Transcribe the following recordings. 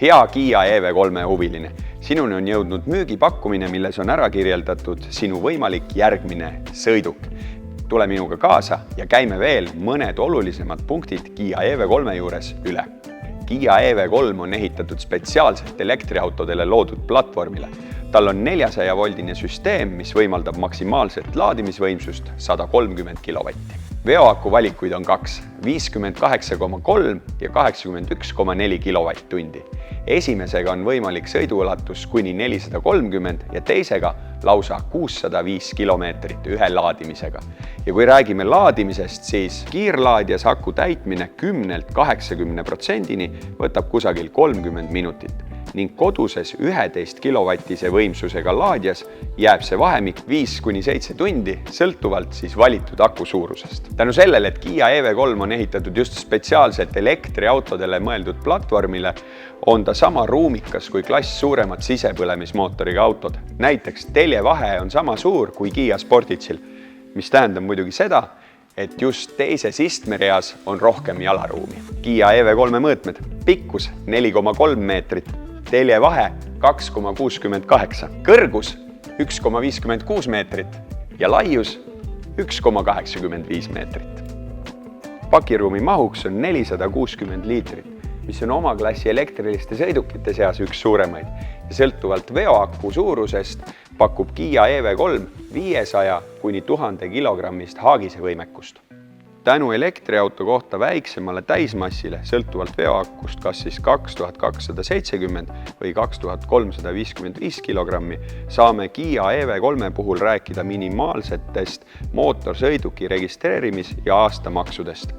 Hea Kiia EV3 huviline, sinuni on jõudnud müügipakkumine, milles on ära kirjeldatud sinu võimalik järgmine sõiduk. Tule minuga kaasa ja käime veel mõned olulisemad punktid Kiia EV3 juures üle. Kiia EV3 on ehitatud spetsiaalselt elektriautodele loodud platvormile. Tal on 400-voldine süsteem, mis võimaldab maksimaalset laadimisvõimsust 130 kilovatti. Veoaku valikuid on 2, 58,3 ja 81,4 kilovatt-tundi. Esimesega on võimalik sõiduulatus kuni 430 ja teisega lausa 605 kilomeetrit ühe laadimisega. Ja kui räägime laadimisest, siis kiirlaadjas aku täitmine 10–80% võtab kusagil 30 minutit ning koduses 11 kilovatise võimsusega laadjas jääb see vahemik 5–7 tundi, sõltuvalt siis valitud aku suurusest. Tänu sellele, et Kiia EV3 on ehitatud just spetsiaalselt elektriautodele mõeldud platvormile, on ta sama ruumikas kui klass suuremad sisepõlemismootoriga autod. Näiteks teljevahe on sama suur kui Kiia Sportagil, mis tähendab muidugi seda, et just teises istmereas on rohkem jalaruumi. Kiia EV3 mõõtmed: pikkus 4,3 meetrit, teljevahe 2,68, kõrgus 1,56 meetrit ja laius 1,85 meetrit. Pakiruumi mahuks on 460 liitrit, mis on oma klassi elektriliste sõidukite seas üks suuremaid ja sõltuvalt veoaku suurusest pakub Kiia EV3 500–1000 kilogrammist haagise võimekust. Tänu elektriauto kohta väiksemale täismassile, sõltuvalt veoakust kas siis 2270 või 2355 kilogrammi, saame Kiia EV3 puhul rääkida minimaalsetest mootorsõiduki registreerimis- ja aastamaksudest.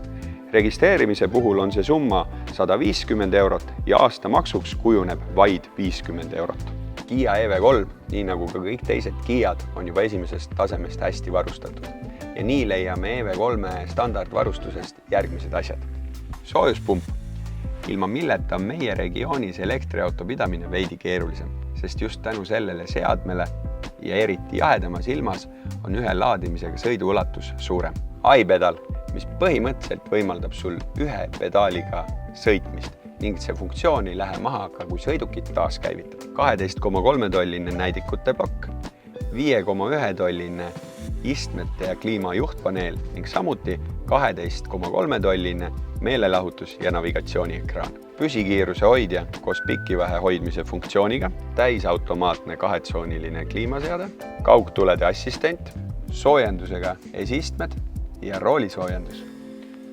Registreerimise puhul on see summa 150 eurot ja aastamaksuks kujuneb vaid 50 eurot. Kiia EV3, nii nagu ka kõik teised Kiiad, on juba esimesest tasemest hästi varustatud. Ja nii leiame EV3 standardvarustusest järgmised asjad. Soojuspump, ilma milleta on meie regioonis elektriauto pidamine veidi keerulisem, sest just tänu sellele seadmele ja eriti jahedamas ilmas on ühe laadimisega sõiduulatus suurem. iPedal, mis põhimõtteliselt võimaldab sul ühe pedaaliga sõitmist ning see funktsioon ei lähe maha ka kui sõidukit taaskäivitab. 12,3-tolline näidikute plokk, 5,1-tolline istmete ja kliima juhtpaneel ning samuti 12,3-tolline meelelahutus- ja navigatsiooniekraan. Püsikiiruse hoidja koos pikivahe hoidmise funktsiooniga, täisautomaatne 2-tsooniline kliimaseade, kaugtulede assistent, soojendusega esiistmed ja roolisoojendus,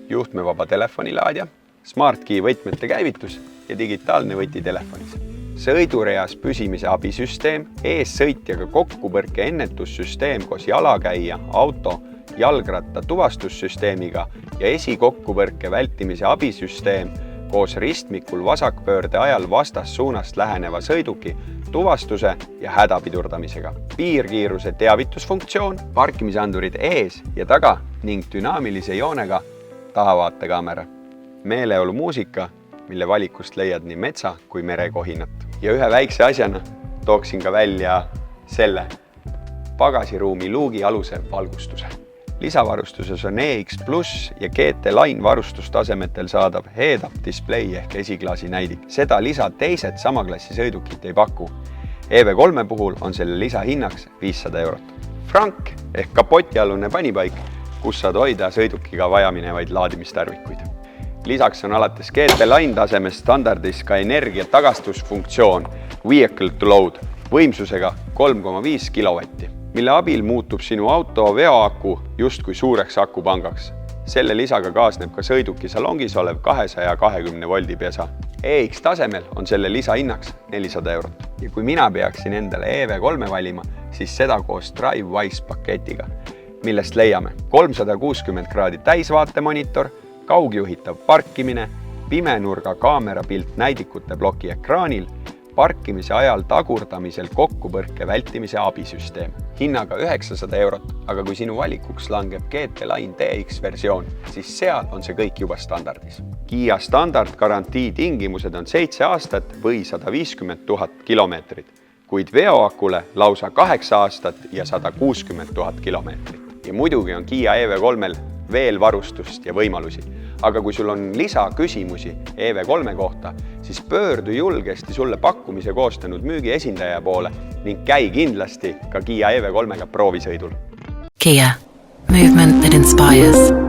juhtmevaba telefonilaadja, SmartKey võtmete käivitus ja digitaalne võti telefonis. Sõidureas püsimise abisüsteem, eessõitjaga kokkupõrke ennetussüsteem koos jalakäija, auto, jalgratta tuvastussüsteemiga ja esikokkupõrke vältimise abisüsteem koos ristmikul vasakpöörde ajal vastassuunast läheneva sõiduki tuvastuse ja hädapidurdamisega. Piirkiiruse teavitusfunktsioon, parkimisandurid ees ja taga ning dünaamilise joonega tahavaatekamera. Meeleolu muusika, mille valikust leiad nii metsa kui merekohinat. Ja ühe väikse asjana tooksin ka välja selle pagasiruumi luugi aluse valgustuse. Lisavarustuses on EX Plus ja GT Line varustustasemetel saadav head-up display ehk esiklaasi näidik. Seda lisa teised sama klassi sõidukit ei paku. EV3 puhul on selle lisa hinnaks 500 eurot. Frank ehk kapotialune panipaik, kus saad hoida sõidukiga vajaminevaid laadimistarvikuid. Lisaks on alates GT Line tasemest standardis ka energia tagastusfunktsioon Vehicle to Load võimsusega 3,5 kilovatti, mille abil muutub sinu auto veoaku justkui suureks akupangaks. Selle lisaga kaasneb ka sõiduki salongis olev 220 voldi pesa. EX tasemel on selle lisa hinnaks 400 eurot. Ja kui mina peaksin endale EV3 valima, siis seda koos DriveWise paketiga, millest leiame 360 kraadi täisvaatemonitor, kaugjuhitav parkimine, pimenurga kaamerapilt näidikute ploki ekraanil, parkimise ajal tagurdamisel kokkupõrke vältimise abisüsteem. Hinnaga 900 eurot, aga kui sinu valikuks langeb GT Line DX versioon, siis seal on see kõik juba standardis. Kiia standardgarantii tingimused on 7 aastat või 150 000 kilomeetrit, kuid veoakule lausa 8 aastat ja 160 000 kilomeetrit. Ja muidugi on Kiia EV3-l veel varustust ja võimalusi. Aga kui sul on lisaküsimusi EV3 kohta, siis pöördu julgesti sulle pakkumise koostanud müügiesindaja poole ning käi kindlasti ka Kia EV3-ga proovisõidul. Kia. Movement that inspires.